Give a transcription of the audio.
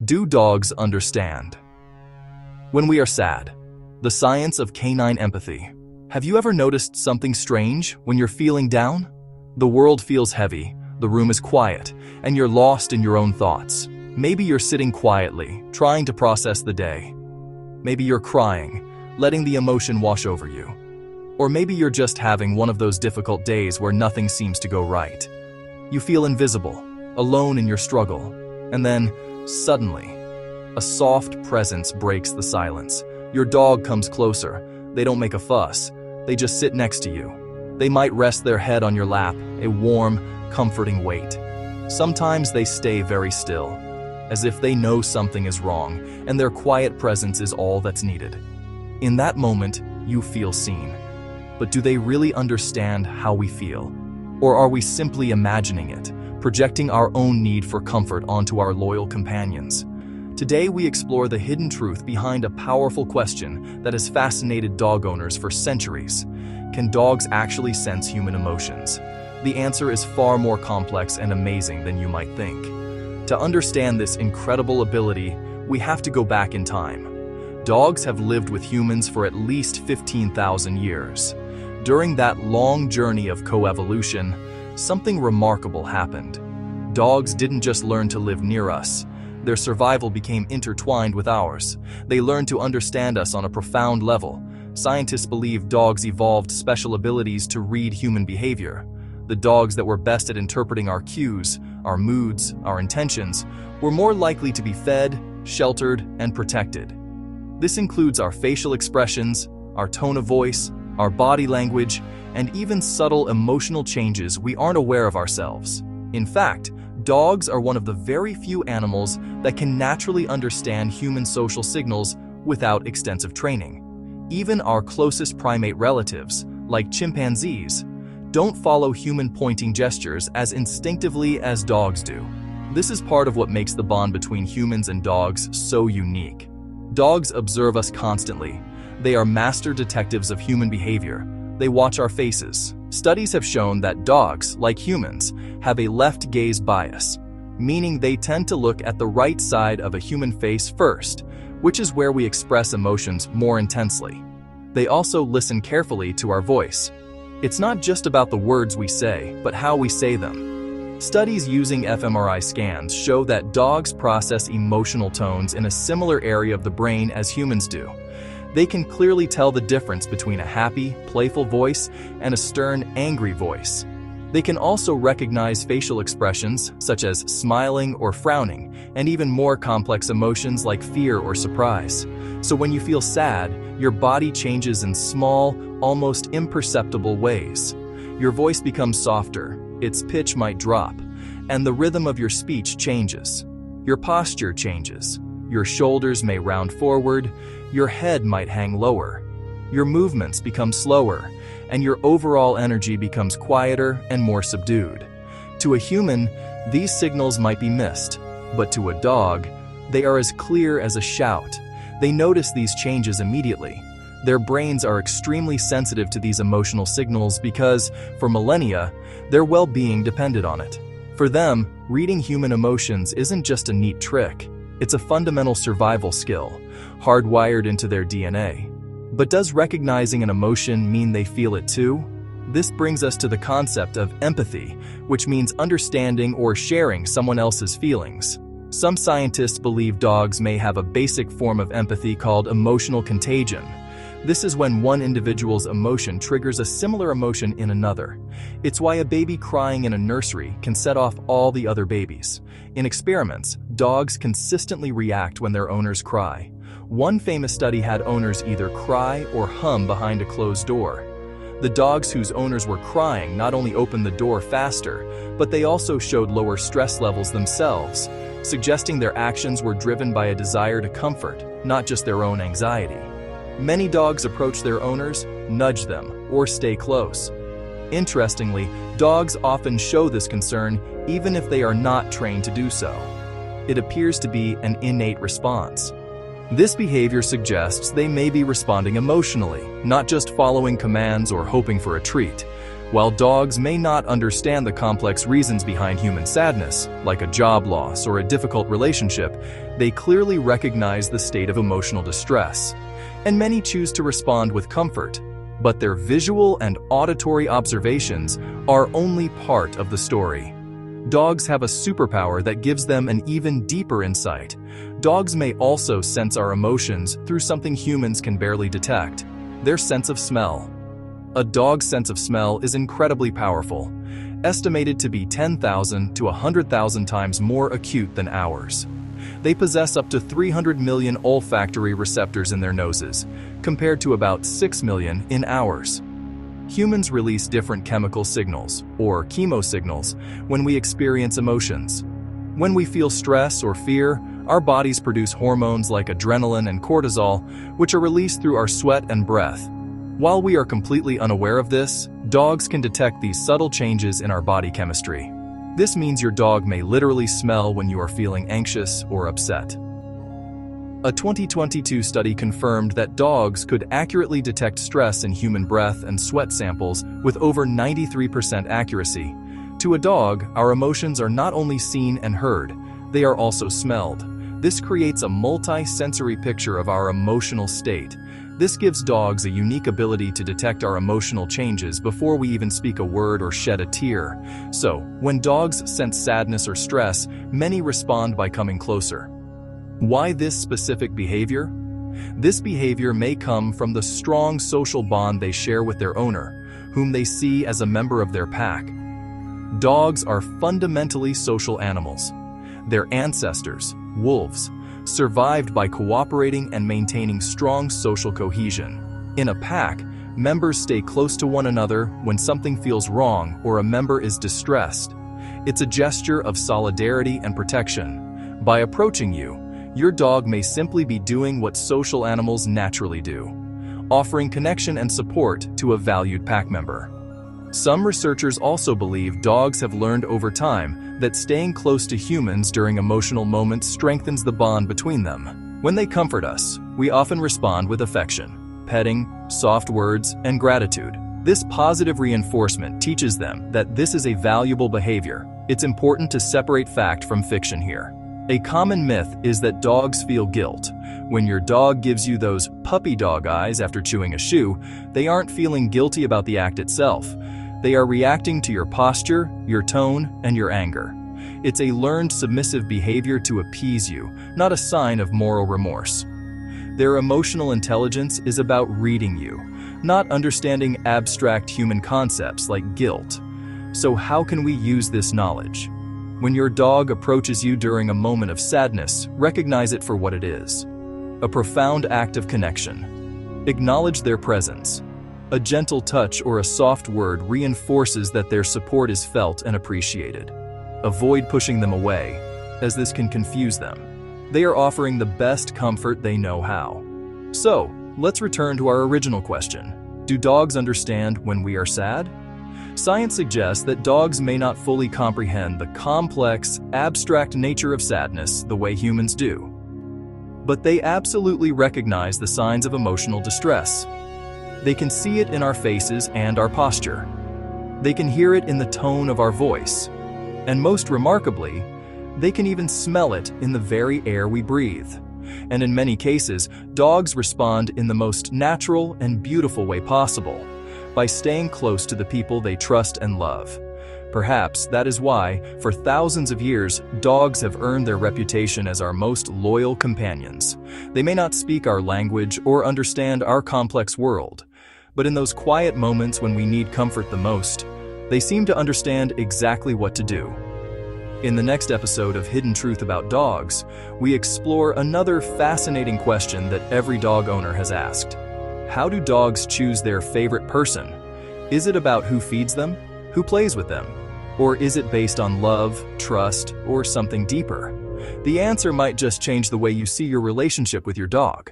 Do dogs understand? When we are sad, the science of canine empathy. Have you ever noticed something strange when you're feeling down? The world feels heavy, the room is quiet, and you're lost in your own thoughts. Maybe you're sitting quietly, trying to process the day. Maybe you're crying, letting the emotion wash over you. Or maybe you're just having one of those difficult days where nothing seems to go right. You feel invisible, alone in your struggle, and then, suddenly, a soft presence breaks the silence. Your dog comes closer. They don't make a fuss. They just sit next to you. They might rest their head on your lap, a warm, comforting weight. Sometimes they stay very still, as if they know something is wrong, and their quiet presence is all that's needed. In that moment, you feel seen. But do they really understand how we feel? Or are we simply imagining it, projecting our own need for comfort onto our loyal companions? Today we explore the hidden truth behind a powerful question that has fascinated dog owners for centuries. Can dogs actually sense human emotions? The answer is far more complex and amazing than you might think. To understand this incredible ability, we have to go back in time. Dogs have lived with humans for at least 15,000 years. During that long journey of coevolution, something remarkable happened. Dogs didn't just learn to live near us. Their survival became intertwined with ours. They learned to understand us on a profound level. Scientists believe dogs evolved special abilities to read human behavior. The dogs that were best at interpreting our cues, our moods, our intentions, were more likely to be fed, sheltered, and protected. This includes our facial expressions, our tone of voice, our body language, and even subtle emotional changes we aren't aware of ourselves. In fact, dogs are one of the very few animals that can naturally understand human social signals without extensive training. Even our closest primate relatives, like chimpanzees, don't follow human pointing gestures as instinctively as dogs do. This is part of what makes the bond between humans and dogs so unique. Dogs observe us constantly. They are master detectives of human behavior. They watch our faces. Studies have shown that dogs, like humans, have a left gaze bias, meaning they tend to look at the right side of a human face first, which is where we express emotions more intensely. They also listen carefully to our voice. It's not just about the words we say, but how we say them. Studies using fMRI scans show that dogs process emotional tones in a similar area of the brain as humans do. They can clearly tell the difference between a happy, playful voice and a stern, angry voice. They can also recognize facial expressions, such as smiling or frowning, and even more complex emotions like fear or surprise. So when you feel sad, your body changes in small, almost imperceptible ways. Your voice becomes softer, its pitch might drop, and the rhythm of your speech changes. Your posture changes. Your shoulders may round forward, your head might hang lower. Your movements become slower, and your overall energy becomes quieter and more subdued. To a human, these signals might be missed, but to a dog, they are as clear as a shout. They notice these changes immediately. Their brains are extremely sensitive to these emotional signals because, for millennia, their well-being depended on it. For them, reading human emotions isn't just a neat trick. It's a fundamental survival skill, hardwired into their DNA. But does recognizing an emotion mean they feel it too? This brings us to the concept of empathy, which means understanding or sharing someone else's feelings. Some scientists believe dogs may have a basic form of empathy called emotional contagion. This is when one individual's emotion triggers a similar emotion in another. It's why a baby crying in a nursery can set off all the other babies. In experiments, dogs consistently react when their owners cry. One famous study had owners either cry or hum behind a closed door. The dogs whose owners were crying not only opened the door faster, but they also showed lower stress levels themselves, suggesting their actions were driven by a desire to comfort, not just their own anxiety. Many dogs approach their owners, nudge them, or stay close. Interestingly, dogs often show this concern even if they are not trained to do so. It appears to be an innate response. This behavior suggests they may be responding emotionally, not just following commands or hoping for a treat. While dogs may not understand the complex reasons behind human sadness, like a job loss or a difficult relationship, they clearly recognize the state of emotional distress. And many choose to respond with comfort. But their visual and auditory observations are only part of the story. Dogs have a superpower that gives them an even deeper insight. Dogs may also sense our emotions through something humans can barely detect: their sense of smell. A dog's sense of smell is incredibly powerful, estimated to be 10,000 to 100,000 times more acute than ours. They possess up to 300 million olfactory receptors in their noses, compared to about 6 million in ours. Humans release different chemical signals, or chemosignals, when we experience emotions. When we feel stress or fear, our bodies produce hormones like adrenaline and cortisol, which are released through our sweat and breath. While we are completely unaware of this, dogs can detect these subtle changes in our body chemistry. This means your dog may literally smell when you are feeling anxious or upset. A 2022 study confirmed that dogs could accurately detect stress in human breath and sweat samples with over 93% accuracy. To a dog, our emotions are not only seen and heard, they are also smelled. This creates a multi-sensory picture of our emotional state. This gives dogs a unique ability to detect our emotional changes before we even speak a word or shed a tear. So, when dogs sense sadness or stress, many respond by coming closer. Why this specific behavior? This behavior may come from the strong social bond they share with their owner, whom they see as a member of their pack. Dogs are fundamentally social animals. Their ancestors, wolves, survived by cooperating and maintaining strong social cohesion. In a pack, members stay close to one another when something feels wrong or a member is distressed. It's a gesture of solidarity and protection. By approaching you, your dog may simply be doing what social animals naturally do, offering connection and support to a valued pack member. Some researchers also believe dogs have learned over time that staying close to humans during emotional moments strengthens the bond between them. When they comfort us, we often respond with affection, petting, soft words, and gratitude. This positive reinforcement teaches them that this is a valuable behavior. It's important to separate fact from fiction here. A common myth is that dogs feel guilt. When your dog gives you those puppy dog eyes after chewing a shoe, they aren't feeling guilty about the act itself. They are reacting to your posture, your tone, and your anger. It's a learned submissive behavior to appease you, not a sign of moral remorse. Their emotional intelligence is about reading you, not understanding abstract human concepts like guilt. So how can we use this knowledge? When your dog approaches you during a moment of sadness, recognize it for what it is: a profound act of connection. Acknowledge their presence. A gentle touch or a soft word reinforces that their support is felt and appreciated. Avoid pushing them away, as this can confuse them. They are offering the best comfort they know how. So, let's return to our original question. Do dogs understand when we are sad? Science suggests that dogs may not fully comprehend the complex, abstract nature of sadness the way humans do. But they absolutely recognize the signs of emotional distress. They can see it in our faces and our posture. They can hear it in the tone of our voice. And most remarkably, they can even smell it in the very air we breathe. And in many cases, dogs respond in the most natural and beautiful way possible, by staying close to the people they trust and love. Perhaps that is why, for thousands of years, dogs have earned their reputation as our most loyal companions. They may not speak our language or understand our complex world, but in those quiet moments when we need comfort the most, they seem to understand exactly what to do. In the next episode of Hidden Truth About Dogs, we explore another fascinating question that every dog owner has asked. How do dogs choose their favorite person? Is it about who feeds them, who plays with them? Or is it based on love, trust, or something deeper? The answer might just change the way you see your relationship with your dog.